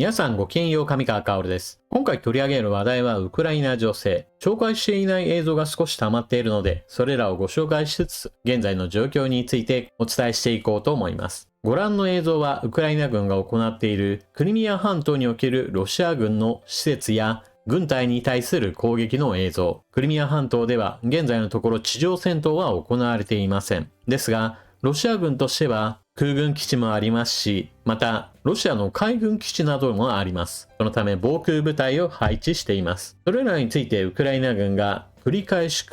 皆さんごきげんよう、上川薫です。今回取り上げる話題はウクライナ情勢。紹介していない映像が少し溜まっているので、それらをご紹介しつつ、現在の状況についてお伝えしていこうと思います。ご覧の映像はウクライナ軍が行っているクリミア半島におけるロシア軍の施設や軍隊に対する攻撃の映像。クリミア半島では現在のところ地上戦闘は行われていません。ですが、ロシア軍としては空軍基地もありますし、またロシアの海軍基地などもあります。そのため防空部隊を配置しています。それらについてウクライナ軍が繰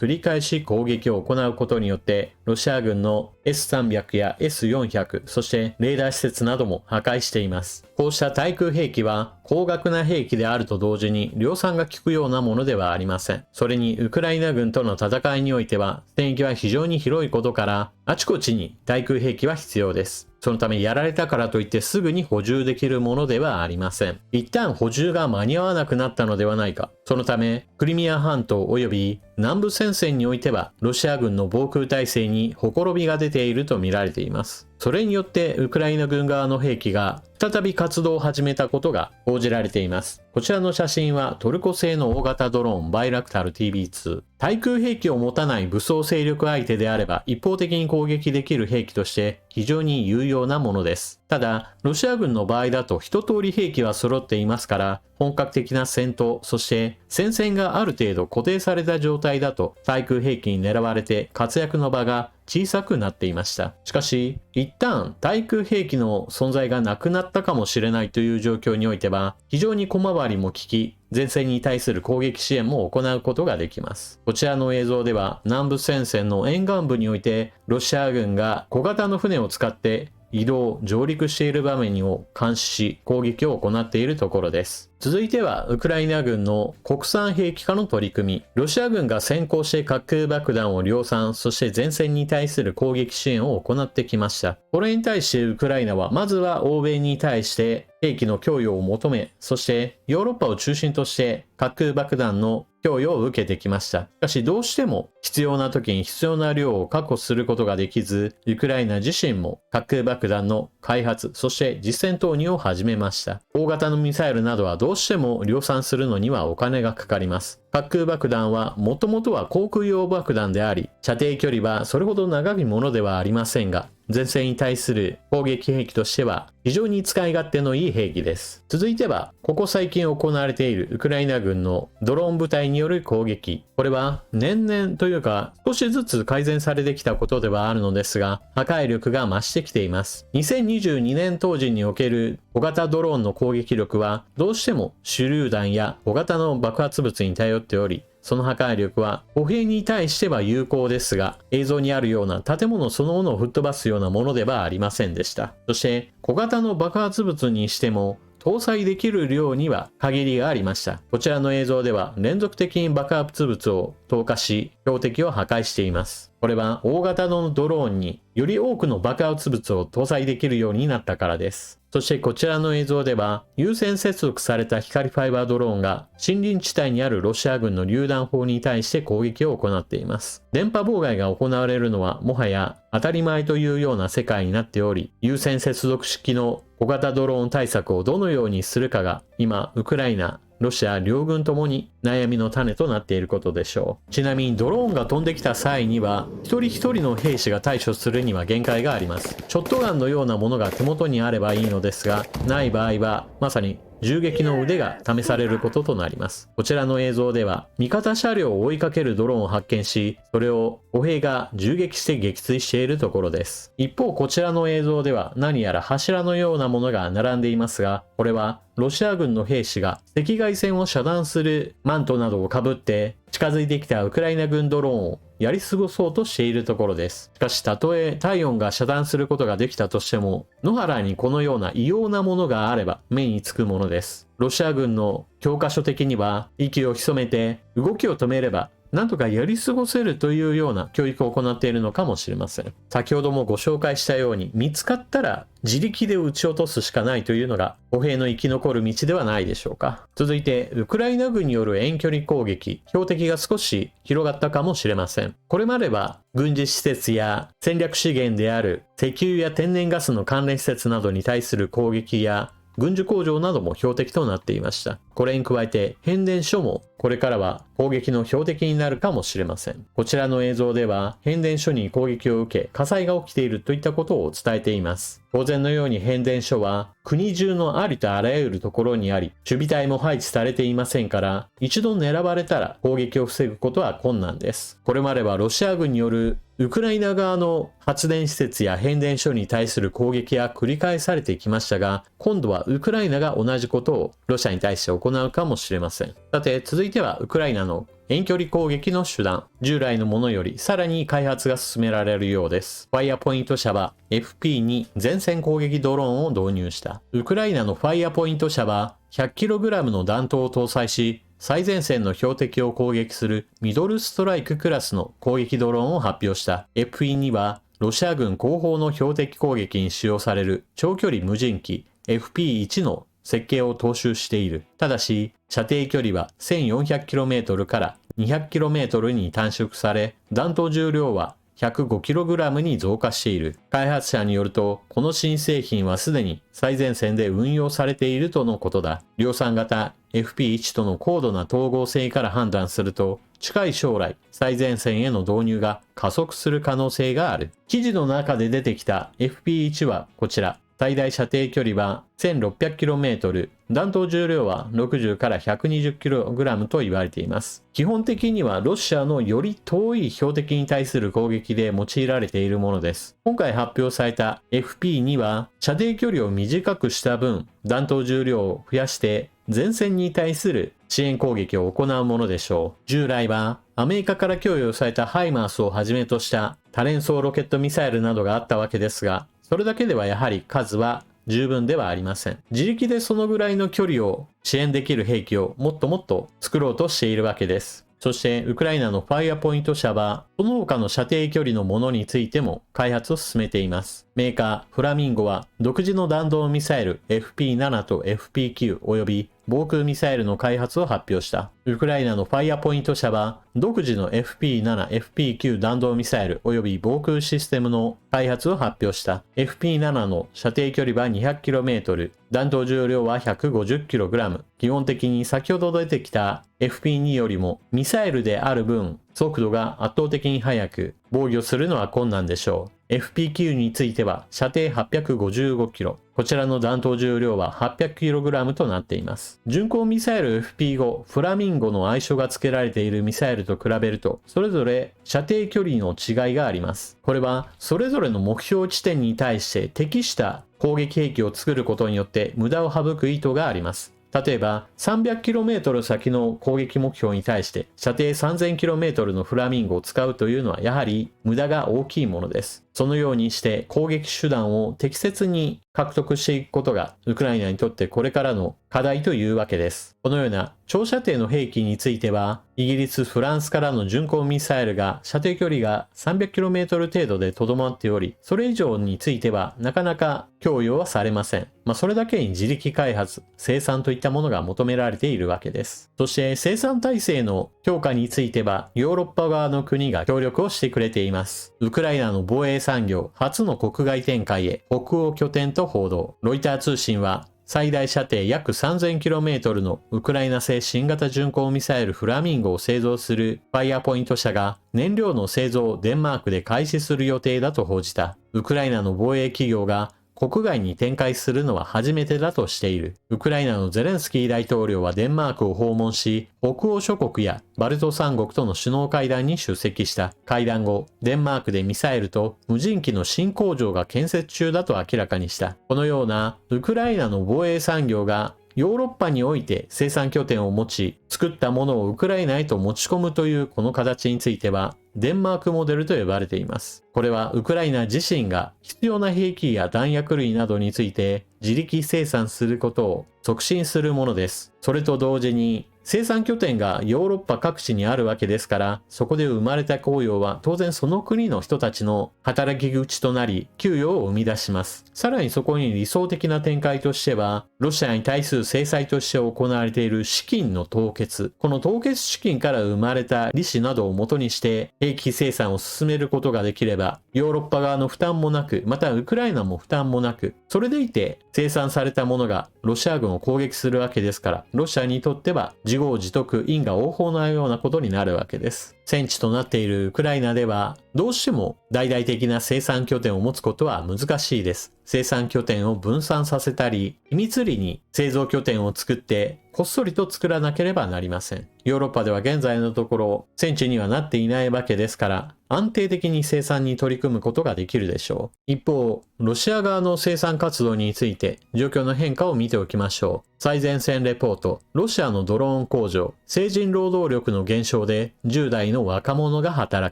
り返し攻撃を行うことによって、ロシア軍の S300 や S400、そしてレーダー施設なども破壊しています。こうした対空兵器は高額な兵器であると同時に量産が効くようなものではありません。それにウクライナ軍との戦いにおいては戦域は非常に広いことから、あちこちに対空兵器は必要です。そのためやられたからといってすぐに補充できるものではありません。一旦補充が間に合わなくなったのではないか。そのためクリミア半島及び南部戦線においてはロシア軍の防空体制にほころびが出ていると見られています。それによってウクライナ軍側の兵器が再び活動を始めたことが報じられています。こちらの写真はトルコ製の大型ドローンバイラクタル TB2。対空兵器を持たない武装勢力相手であれば一方的に攻撃できる兵器として非常に有用なものです。ただ、ロシア軍の場合だと一通り兵器は揃っていますから、本格的な戦闘、そして戦線がある程度固定された状態だと対空兵器に狙われて活躍の場が小さくなっていました。しかし、一旦対空兵器の存在がなくなったかもしれないという状況においては、非常に小回りも利き、前線に対する攻撃支援も行うことができます。こちらの映像では、南部戦線の沿岸部において、ロシア軍が小型の船を使って移動、上陸している場面を監視し、攻撃を行っているところです。続いては、ウクライナ軍の国産兵器化の取り組み。ロシア軍が先行して滑空爆弾を量産、そして前線に対する攻撃支援を行ってきました。これに対してウクライナは、まずは欧米に対して兵器の供与を求め、そしてヨーロッパを中心として滑空爆弾の供与を受けてきました。しかしどうしても必要な時に必要な量を確保することができず、ウクライナ自身も滑空爆弾の開発、そして実戦投入を始めました。大型のミサイルなどはどうしても量産するのにはお金がかかります。滑空爆弾はもともとは航空用爆弾であり、射程距離はそれほど長いものではありませんが、前線に対する攻撃兵器としては非常に使い勝手のいい兵器です。続いては、ここ最近行われているウクライナ軍のドローン部隊による攻撃。これは年々というか少しずつ改善されてきたことではあるのですが、破壊力が増してきています。2022年当時における小型ドローンの攻撃力はどうしても手榴弾や小型の爆発物に頼っており、その破壊力は歩兵に対しては有効ですが、映像にあるような建物そのものを吹っ飛ばすようなものではありませんでした。そして小型の爆発物にしても搭載できる量には限りがありました。こちらの映像では連続的に爆発物を投下し、標的を破壊しています。これは大型のドローンにより多くの爆発物を搭載できるようになったからです。そしてこちらの映像では、有線接続された光ファイバードローンが森林地帯にあるロシア軍の榴弾砲に対して攻撃を行っています。電波妨害が行われるのはもはや当たり前というような世界になっており、有線接続式の小型ドローン対策をどのようにするかが今ウクライナ、ロシア両軍ともに悩みの種となっていることでしょう。ちなみにドローンが飛んできた際には一人一人の兵士が対処するには限界があります。ショットガンのようなものが手元にあればいいのですが、ない場合はまさに銃撃の腕が試されることとなります。こちらの映像では味方車両を追いかけるドローンを発見し、それを歩兵が銃撃して撃墜しているところです。一方こちらの映像では何やら柱のようなものが並んでいますが、これはロシア軍の兵士が赤外線を遮断するマントなどをかぶって近づいてきたウクライナ軍ドローンをやり過ごそうとしているところです。しかしたとえ体温が遮断することができたとしても、野原にこのような異様なものがあれば目につくものです。ロシア軍の教科書的には息を潜めて動きを止めればなんとかやり過ごせるというような教育を行っているのかもしれません。先ほどもご紹介したように、見つかったら自力で撃ち落とすしかないというのが歩兵の生き残る道ではないでしょうか。続いてウクライナ軍による遠距離攻撃、標的が少し広がったかもしれません。これまでは軍事施設や戦略資源である石油や天然ガスの関連施設などに対する攻撃や軍需工場なども標的となっていました。これに加えて変電所もこれからは攻撃の標的になるかもしれません。こちらの映像では変電所に攻撃を受け火災が起きているといったことを伝えています。当然のように変電所は国中のありとあらゆるところにあり、守備隊も配置されていませんから、一度狙われたら攻撃を防ぐことは困難です。これまではロシア軍によるウクライナ側の発電施設や変電所に対する攻撃が繰り返されてきましたが、今度はウクライナが同じことをロシアに対して行うかもしれません。さて、続いてはウクライナの遠距離攻撃の手段、従来のものよりさらに開発が進められるようです。ファイアポイント社は FP2 前線攻撃ドローンを導入した。ウクライナのファイアポイント社は 100kg の弾頭を搭載し、最前線の標的を攻撃するミドルストライククラスの攻撃ドローンを発表した。FP2 はロシア軍後方の標的攻撃に使用される長距離無人機 FP1 の設計を踏襲している。ただし、射程距離は 1400km から 200km に短縮され、弾頭重量は 105kg に増加している。開発者によると、この新製品はすでに最前線で運用されているとのことだ。量産型 FP1 との高度な統合性から判断すると、近い将来、最前線への導入が加速する可能性がある。記事の中で出てきた FP1 はこちら。最大射程距離は 1600km、弾頭重量は60から 120kg と言われています。基本的にはロシアのより遠い標的に対する攻撃で用いられているものです。今回発表された FP2 は射程距離を短くした分、弾頭重量を増やして前線に対する支援攻撃を行うものでしょう。従来はアメリカから供与されたハイマースをはじめとした多連装ロケットミサイルなどがあったわけですが、それだけではやはり数は十分ではありません。自力でそのぐらいの距離を支援できる兵器をもっともっと作ろうとしているわけです。そしてウクライナのファイアポイント社はその他の射程距離のものについても開発を進めています。メーカーフラミンゴは独自の弾道ミサイル FP7 と FP9 および防空ミサイルの開発を発表した。ウクライナのファイアポイント社は独自の FP7、FP9 弾道ミサイルおよび防空システムの開発を発表した。FP7 の射程距離は 200km、弾頭重量は 150kg。基本的に先ほど出てきた FP2 よりもミサイルである分、速度が圧倒的に速く、防御するのは困難でしょう。FP9 については射程 855km。こちらの弾頭重量は 800kg となっています。巡航ミサイル FP5、フラミンゴの愛称が付けられているミサイルと比べると、それぞれ射程距離の違いがあります。これはそれぞれの目標地点に対して適した攻撃兵器を作ることによって無駄を省く意図があります。例えば 300km 先の攻撃目標に対して射程 3000km のフラミンゴを使うというのはやはり無駄が大きいものです。そのようにして攻撃手段を適切に獲得していくことがウクライナにとってこれからの課題というわけです。このような長射程の兵器についてはイギリス、フランスからの巡航ミサイルが射程距離が 300km 程度でとどまっており、それ以上についてはなかなか供与はされません。それだけに自力開発、生産といったものが求められているわけです。そして生産体制の強化についてはヨーロッパ側の国が協力をしてくれています。ウクライナの防衛産業初の国外展開へ北欧拠点と報道。ロイター通信は最大射程約 3000km のウクライナ製新型巡航ミサイルフラミンゴを製造するファイアポイント社が燃料の製造をデンマークで開始する予定だと報じた。ウクライナの防衛企業が国外に展開するのは初めてだとしている。ウクライナのゼレンスキー大統領はデンマークを訪問し、北欧諸国やバルト三国との首脳会談に出席した。会談後、デンマークでミサイルと無人機の新工場が建設中だと明らかにした。このようなウクライナの防衛産業がヨーロッパにおいて生産拠点を持ち、作ったものをウクライナへと持ち込むというこの形については、デンマークモデルと呼ばれています。これはウクライナ自身が必要な兵器や弾薬類などについて自力生産することを促進するものです。それと同時に生産拠点がヨーロッパ各地にあるわけですから、そこで生まれた雇用は当然その国の人たちの働き口となり、給与を生み出します。さらにそこに理想的な展開としては、ロシアに対する制裁として行われている資金の凍結。この凍結資金から生まれた利子などを元にして兵器生産を進めることができれば、ヨーロッパ側の負担もなく、またウクライナも負担もなく、それでいて生産されたものがロシア軍を攻撃するわけですから、ロシアにとっては自業自得、因果応報のようなことになるわけです。戦地となっているウクライナでは、どうしても大々的な生産拠点を持つことは難しいです。生産拠点を分散させたり、秘密裏に製造拠点を作ってこっそりと作らなければなりません。ヨーロッパでは現在のところ戦地にはなっていないわけですから、安定的に生産に取り組むことができるでしょう。一方、ロシア側の生産活動について状況の変化を見ておきましょう。最前線レポート。ロシアのドローン工場。成人労働力の減少で10代の若者が働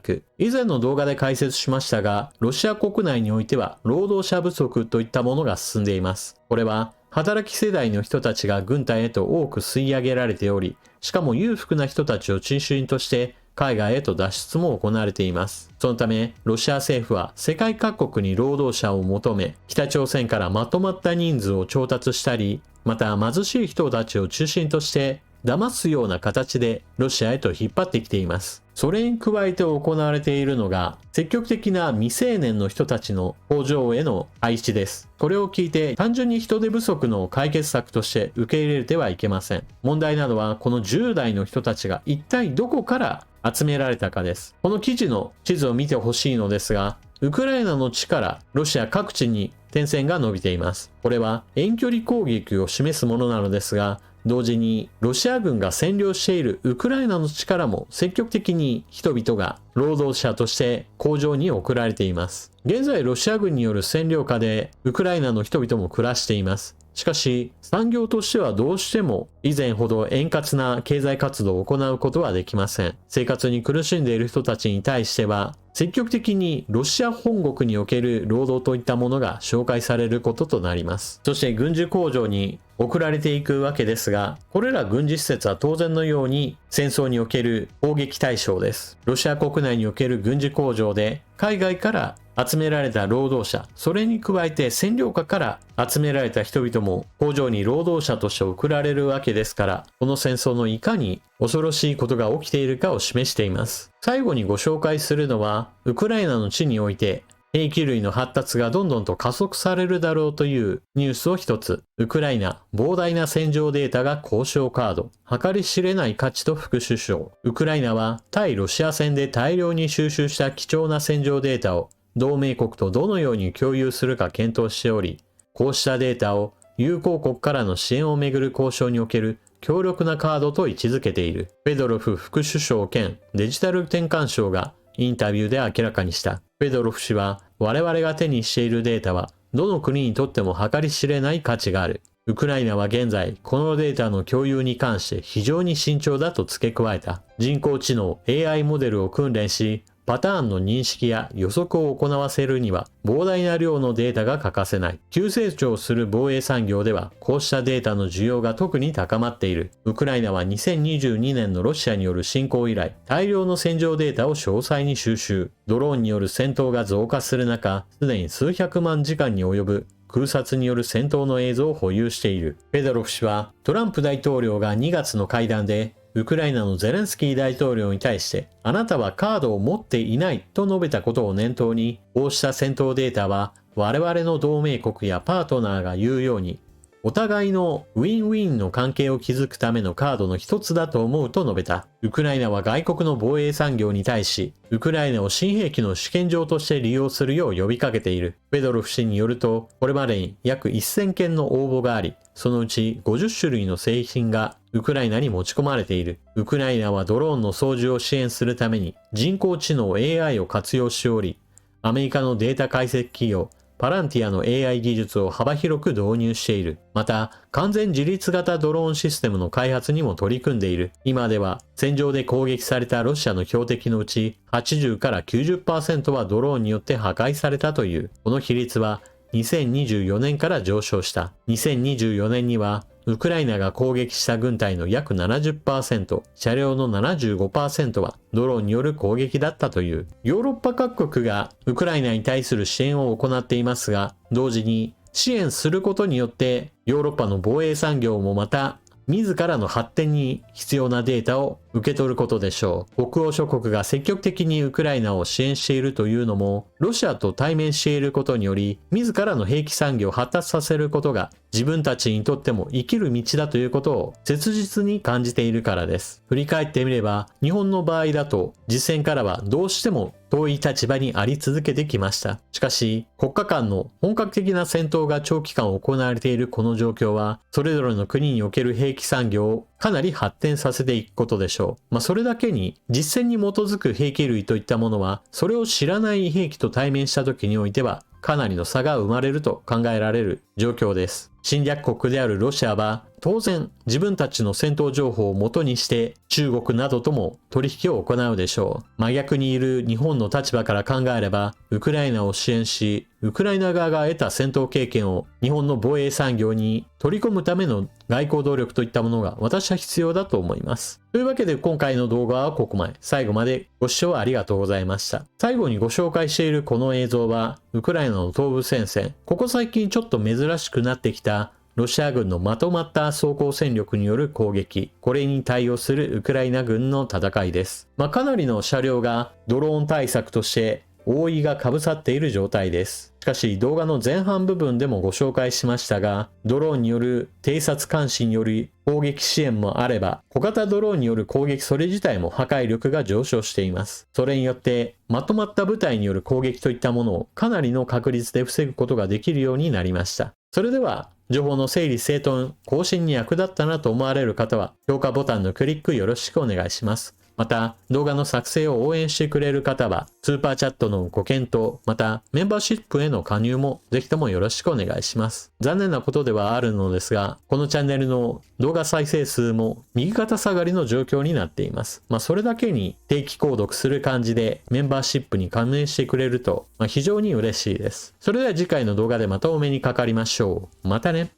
く。以前の動画で解説しましたが、ロシア国内においては労働者不足といったものが進んでいます。これは働き世代の人たちが軍隊へと多く吸い上げられており、しかも裕福な人たちを中心として海外へと脱出も行われています。そのため、ロシア政府は世界各国に労働者を求め、北朝鮮からまとまった人数を調達したり、また貧しい人たちを中心として騙すような形でロシアへと引っ張ってきています。それに加えて行われているのが積極的な未成年の人たちの工場への配置です。これを聞いて単純に人手不足の解決策として受け入れてはいけません。問題なのはこの10代の人たちが一体どこから集められたかです。この記事の地図を見てほしいのですが、ウクライナの地からロシア各地に点線が伸びています。これは遠距離攻撃を示すものなのですが、同時にロシア軍が占領しているウクライナの地からも積極的に人々が労働者として工場に送られています。現在ロシア軍による占領下でウクライナの人々も暮らしています。しかし産業としてはどうしても以前ほど円滑な経済活動を行うことはできません。生活に苦しんでいる人たちに対しては積極的にロシア本国における労働といったものが紹介されることとなります。そして軍需工場に送られていくわけですが、これら軍事施設は当然のように戦争における攻撃対象です。ロシア国内における軍事工場で海外から集められた労働者、それに加えて占領下から集められた人々も工場に労働者として送られるわけですから、この戦争のいかに恐ろしいことが起きているかを示しています。最後にご紹介するのは、ウクライナの地において兵器類の発達がどんどんと加速されるだろうというニュースを一つ。ウクライナ、膨大な戦場データが交渉カード。計り知れない価値と副首相。ウクライナは対ロシア戦で大量に収集した貴重な戦場データを同盟国とどのように共有するか検討しており、こうしたデータを友好国からの支援をめぐる交渉における強力なカードと位置づけている。フェドロフ副首相兼デジタル転換相がインタビューで明らかにした。フェドロフ氏は、我々が手にしているデータはどの国にとっても計り知れない価値がある。ウクライナは現在このデータの共有に関して非常に慎重だと付け加えた。人工知能 AI モデルを訓練し、パターンの認識や予測を行わせるには膨大な量のデータが欠かせない。急成長する防衛産業ではこうしたデータの需要が特に高まっている。ウクライナは2022年のロシアによる侵攻以来、大量の戦場データを詳細に収集。ドローンによる戦闘が増加する中、すでに数百万時間に及ぶ空撮による戦闘の映像を保有している。フェドロフ氏はトランプ大統領が2月の会談でウクライナのゼレンスキー大統領に対して、あなたはカードを持っていないと述べたことを念頭に、こうした戦闘データは我々の同盟国やパートナーが言うように、お互いのウィンウィンの関係を築くためのカードの一つだと思うと述べた。ウクライナは外国の防衛産業に対し、ウクライナを新兵器の試験場として利用するよう呼びかけている。フェドロフ氏によると、これまでに約1000件の応募があり、そのうち50種類の製品がウクライナに持ち込まれている。ウクライナはドローンの操縦を支援するために人工知能 AI を活用しており、アメリカのデータ解析企業パランティアの AI 技術を幅広く導入している。また、完全自立型ドローンシステムの開発にも取り組んでいる。今では、戦場で攻撃されたロシアの標的のうち、80から 90% はドローンによって破壊されたという。この比率は、2024年から上昇した。2024年には、ウクライナが攻撃した軍隊の約 70%、車両の 75% はドローンによる攻撃だったという。ヨーロッパ各国がウクライナに対する支援を行っていますが、同時に支援することによってヨーロッパの防衛産業もまた自らの発展に必要なデータを受け取ることでしょう。北欧諸国が積極的にウクライナを支援しているというのも、ロシアと対面していることにより、自らの兵器産業を発達させることが自分たちにとっても生きる道だということを切実に感じているからです。振り返ってみれば、日本の場合だと実戦からはどうしても遠い立場にあり続けてきました。しかし、国家間の本格的な戦闘が長期間行われているこの状況は、それぞれの国における兵器産業をかなり発展させていくことでしょう。それだけに実戦に基づく兵器類といったものは、それを知らない兵器と対面した時においては、かなりの差が生まれると考えられる状況です。侵略国であるロシアは当然自分たちの戦闘情報を元にして中国などとも取引を行うでしょう。真逆にいる日本の立場から考えれば、ウクライナを支援し、ウクライナ側が得た戦闘経験を日本の防衛産業に取り込むための外交努力といったものが私は必要だと思います。というわけで今回の動画はここまで。最後までご視聴ありがとうございました。最後にご紹介しているこの映像はウクライナの東部戦線。ここ最近ちょっと珍しくなってきたロシア軍のまとまった装甲戦力による攻撃、これに対応するウクライナ軍の戦いです。かなりの車両がドローン対策として覆いがかぶさっている状態です。しかし動画の前半部分でもご紹介しましたが、ドローンによる偵察監視による攻撃支援もあれば、小型ドローンによる攻撃それ自体も破壊力が上昇しています。それによってまとまった部隊による攻撃といったものをかなりの確率で防ぐことができるようになりました。それでは情報の整理整頓、更新に役立ったなと思われる方は評価ボタンのクリックよろしくお願いします。また動画の作成を応援してくれる方はスーパーチャットのご検討、またメンバーシップへの加入もぜひともよろしくお願いします。残念なことではあるのですが、このチャンネルの動画再生数も右肩下がりの状況になっています。それだけに定期購読する感じでメンバーシップに加盟してくれると非常に嬉しいです。それでは次回の動画でまたお目にかかりましょう。またね。